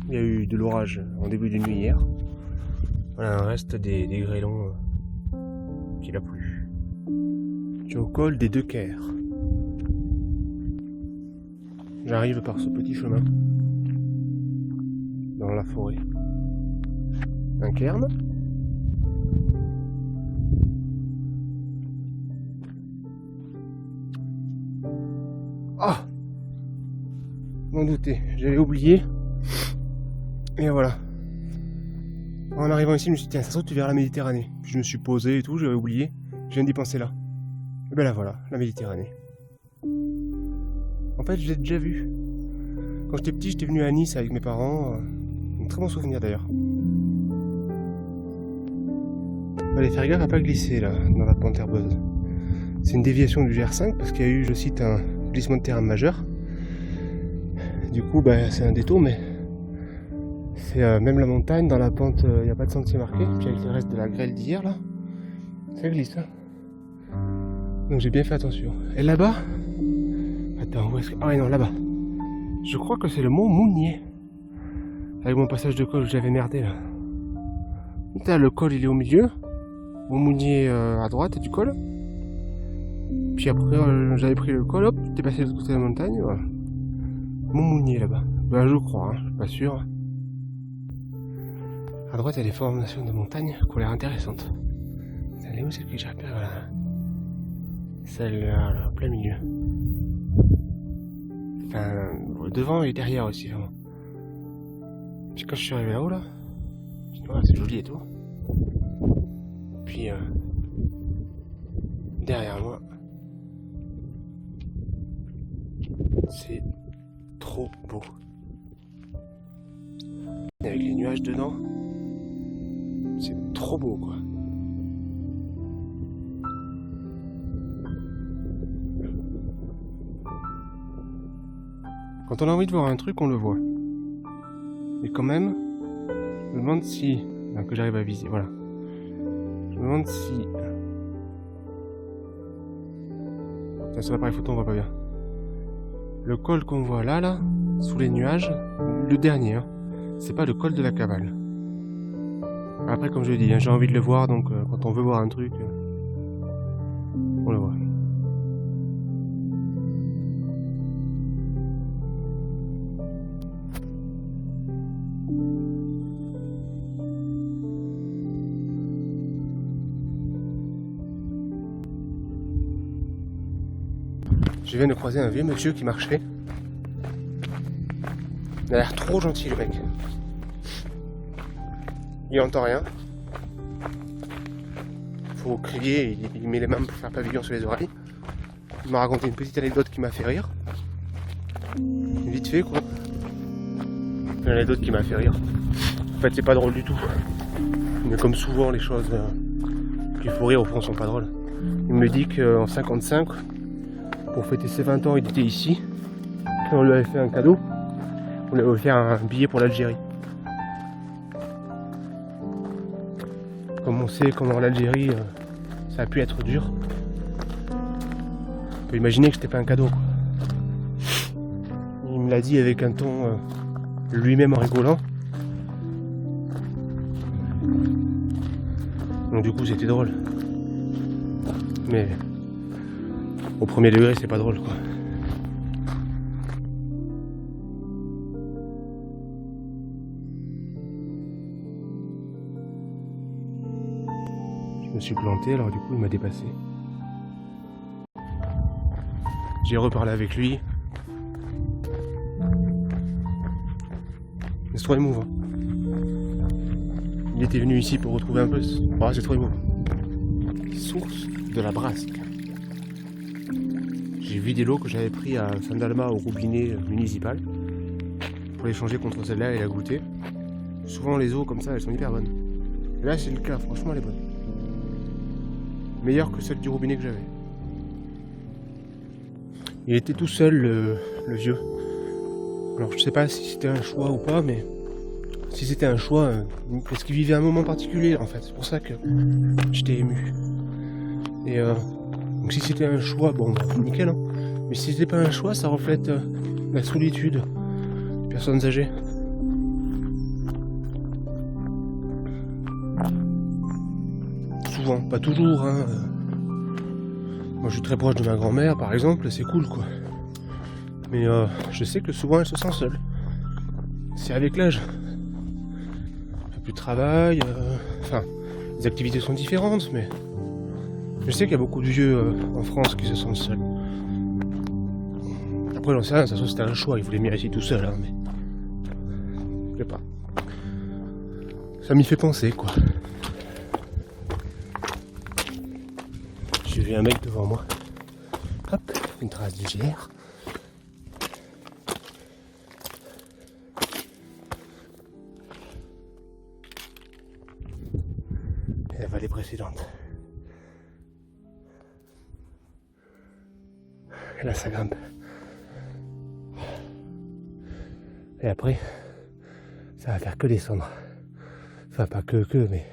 Il y a eu de l'orage en début de nuit hier. Voilà un reste des grêlons qu'il a plu. Je suis au col des Deux Caires. J'arrive par ce petit chemin dans la forêt. Un cairn. Ah, m'en doutais, j'avais oublié. Et voilà. En arrivant ici, je me suis dit, tiens, ça se trouve, tu verras la Méditerranée. Puis je me suis posé et tout, j'avais oublié. Je viens d'y penser là. Et ben là, voilà, la Méditerranée. En fait, je l'ai déjà vu. Quand j'étais petit, j'étais venu à Nice avec mes parents. Un très bon souvenir d'ailleurs. Fallait faire gaffe à pas glisser là, dans la pente herbeuse. C'est une déviation du GR5 parce qu'il y a eu, je cite, un glissement de terrain majeur. Du coup, c'est un détour, mais c'est même la montagne, dans la pente, il n'y a pas de sentier marqué. Puis avec le reste de la grêle d'hier, là, ça glisse. Hein. Donc j'ai bien fait attention. Et là-bas, attends, où est-ce que... Ah ouais, non, là-bas. Je crois que c'est le mont Mounier. Avec mon passage de col, j'avais merdé là. Putain, le col il est au milieu. Mont Mounier à droite du col. Puis après, j'avais pris le col, hop, j'étais passé de l'autre côté de la montagne. Voilà. Mont Mounier là-bas. Je crois, hein, je suis pas sûr. À droite, il y a des formations de montagne qui ont l'air intéressantes. Elle est où celle que j'ai repérée? Voilà. Celle-là, là, en plein milieu. Enfin, devant et derrière aussi, vraiment. Puis quand je suis arrivé là-haut, là, je dis, ouais, c'est joli et tout. Puis, derrière moi, c'est trop beau. Avec les nuages dedans, c'est trop beau, quoi. Quand on a envie de voir un truc, on le voit. Et quand même, je me demande si... que j'arrive à viser, voilà. Je me demande si... Tiens, sur l'appareil photo, on voit pas bien. Le col qu'on voit là, sous les nuages, le dernier, hein, c'est pas le col de la Cavale. Après, comme je dis, hein, j'ai envie de le voir, donc quand on veut voir un truc, on le voit. Je viens de croiser un vieux monsieur qui marchait. Il a l'air trop gentil, le mec. Il entend rien. Faut crier, il met les mains pour faire pavillon sur les oreilles. Il m'a raconté une petite anecdote qui m'a fait rire. Vite fait, quoi. Une anecdote qui m'a fait rire. En fait, c'est pas drôle du tout. Mais comme souvent, les choses qui font rire, au fond, sont pas drôles. Il me dit qu'en 55, pour fêter ses 20 ans, il était ici. Et on lui avait fait un cadeau. On lui avait offert un billet pour l'Algérie. Comme on sait comment l'Algérie, ça a pu être dur. On peut imaginer que c'était pas un cadeau, quoi. Il me l'a dit avec un ton lui-même en rigolant. Donc du coup c'était drôle. Mais au premier degré c'est pas drôle, quoi. Je me suis planté, alors du coup il m'a dépassé. J'ai reparlé avec lui. C'est trop émouvant. Il était venu ici pour retrouver un peu... c'est trop émouvant. Source de la Brasque. J'ai vu des lots que j'avais pris à Saint-Dalma au robinet municipal pour les changer contre celle-là et la goûter. Souvent les eaux comme ça, elles sont hyper bonnes. Et là c'est le cas, franchement elle est bonne. Meilleure que celle du robinet que j'avais. Il était tout seul, le vieux. Alors je sais pas si c'était un choix ou pas, mais si c'était un choix, parce qu'il vivait un moment particulier en fait. C'est pour ça que j'étais ému. Et donc si c'était un choix, bon, nickel. Hein. Mais si c'était pas un choix, ça reflète la solitude. Personnes âgées. souvent, pas toujours. Hein. Moi je suis très proche de ma grand-mère par exemple, c'est cool quoi. Mais je sais que souvent elle se sent seule. C'est avec l'âge. Il n'y a plus de travail, enfin, les activités sont différentes, mais je sais qu'il y a beaucoup de vieux en France qui se sentent seuls. Après j'en sais rien, ça se trouve c'était un choix, ils voulaient m'y rester tout seul, hein, mais je sais pas. Ça m'y fait penser quoi. J'ai vu un mec devant moi. Hop, une trace de GR. Et la vallée précédente. Et là ça grimpe. Et après, ça va faire que descendre. Enfin pas que, mais...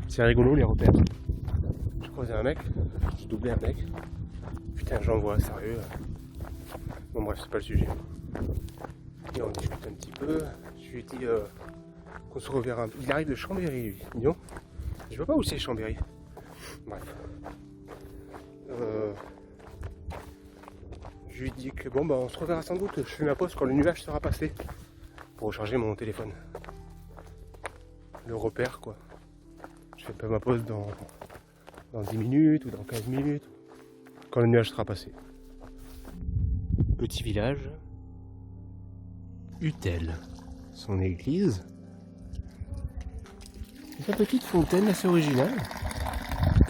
C'est rigolo les repères. Je croisais un mec, je doublais un mec. Putain j'en vois, sérieux. Bon bref, c'est pas le sujet. Et on discute un petit peu. Je lui ai dit qu'on se reverra un peu. Il arrive de Chambéry lui. Dis donc. Je vois pas où c'est Chambéry. Bref. Je lui ai dit que bon bah on se reverra sans doute. Je fais ma pause quand le nuage sera passé. Pour recharger mon téléphone. Le repère quoi. Je fais pas ma pause dans 10 minutes ou dans 15 minutes, quand le nuage sera passé. Petit village, Utel, son église, et sa petite fontaine assez originale,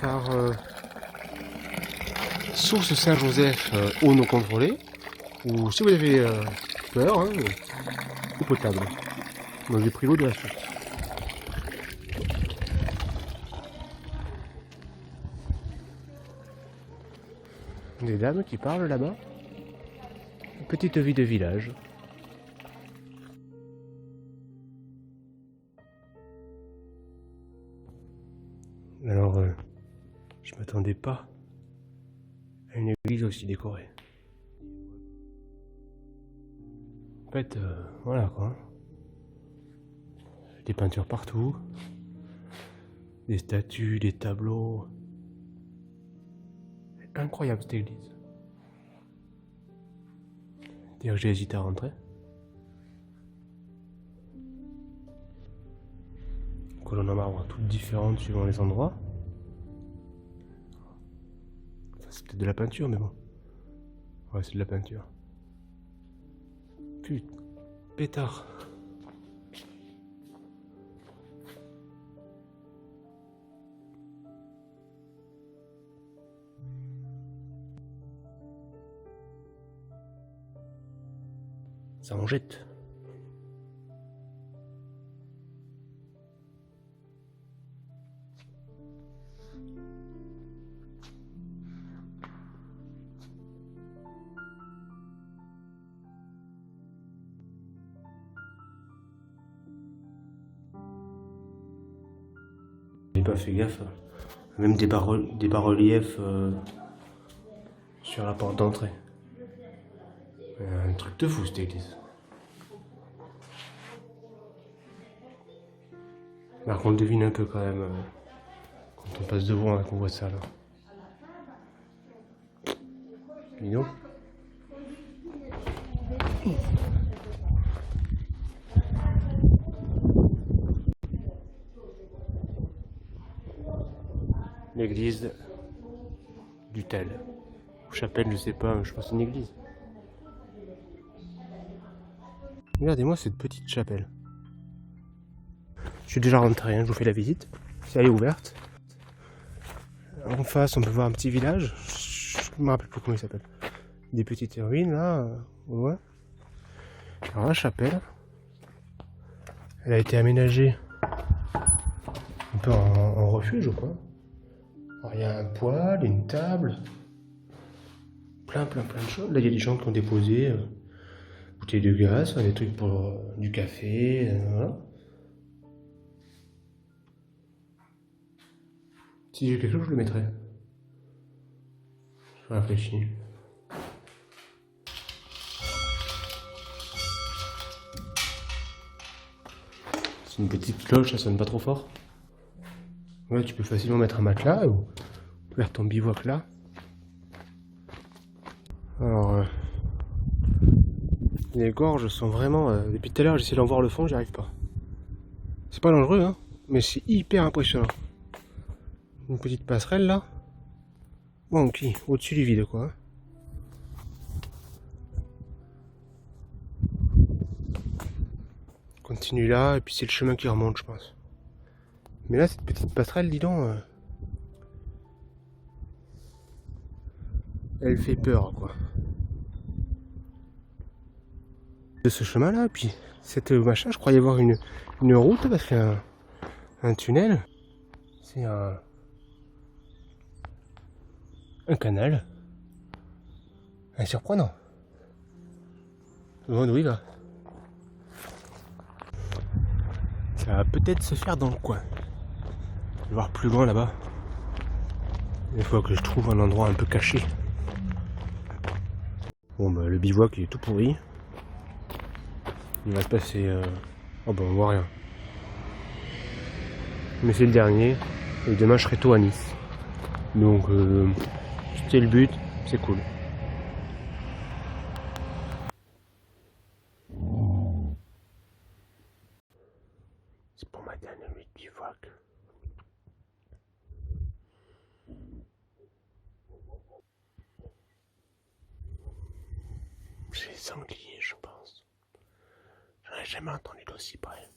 car source Saint-Joseph, eau non contrôlée, ou si vous avez peur, hein, eau potable. Moi j'ai pris l'eau de la source. Des dames qui parlent là-bas. Petite vie de village. Alors, je m'attendais pas à une église aussi décorée. En fait, voilà quoi. Des peintures partout. Des statues, des tableaux. Incroyable cette église. D'ailleurs j'ai hésité à rentrer. Colonnes en marbre toutes différentes suivant les endroits. Enfin, c'est peut-être de la peinture mais bon. Ouais c'est de la peinture. Putain, pétard. Ça en jette. J'ai pas fait gaffe. Même des bas-reliefs sur la porte d'entrée. Un truc de fou cette église. Par contre, on devine un peu quand même quand on passe devant et qu'on voit ça là. Dis donc. L'église d'Utel. Ou chapelle, je sais pas, je pense que c'est une église. Regardez-moi cette petite chapelle. Je suis déjà rentré, hein, je vous fais la visite. Si elle est ouverte. En face, on peut voir un petit village. Je me rappelle plus comment il s'appelle. Des petites ruines là, au loin. Alors la chapelle, elle a été aménagée un peu en refuge, quoi. Alors il y a un poêle, une table, plein de choses. Là il y a des gens qui ont déposé bouteilles de gaz, des trucs pour du café, voilà. Si j'ai quelque chose, je le mettrai. Je réfléchis. une petite cloche, ça sonne pas trop fort. Ouais, tu peux facilement mettre un matelas ou faire ton bivouac là. Alors, les gorges sont vraiment... depuis tout à l'heure, j'essaie d'en voir le fond, j'y arrive pas. C'est pas dangereux, hein, mais c'est hyper impressionnant. Une petite passerelle là. Bon, ok, au-dessus du vide quoi. Continue là, et puis c'est le chemin qui remonte, je pense. Mais là, cette petite passerelle, dis donc, elle fait peur, quoi. De ce chemin-là, puis cette machin, je croyais voir une route, parce qu'il y a un tunnel. C'est un canal. Surprenant. Je me demande où il va. Ça va peut-être se faire dans le coin. Je vais voir plus loin là-bas. Une fois que je trouve un endroit un peu caché. Bon bah le bivouac il est tout pourri. Il va se passer... Oh bah on voit rien. Mais c'est le dernier. Et demain je serai tôt à Nice. Donc c'était le but, c'est cool. C'est pour ma dernière nuit de bivouac. C'est sanglier je pense. J'en ai jamais entendu d'aussi près.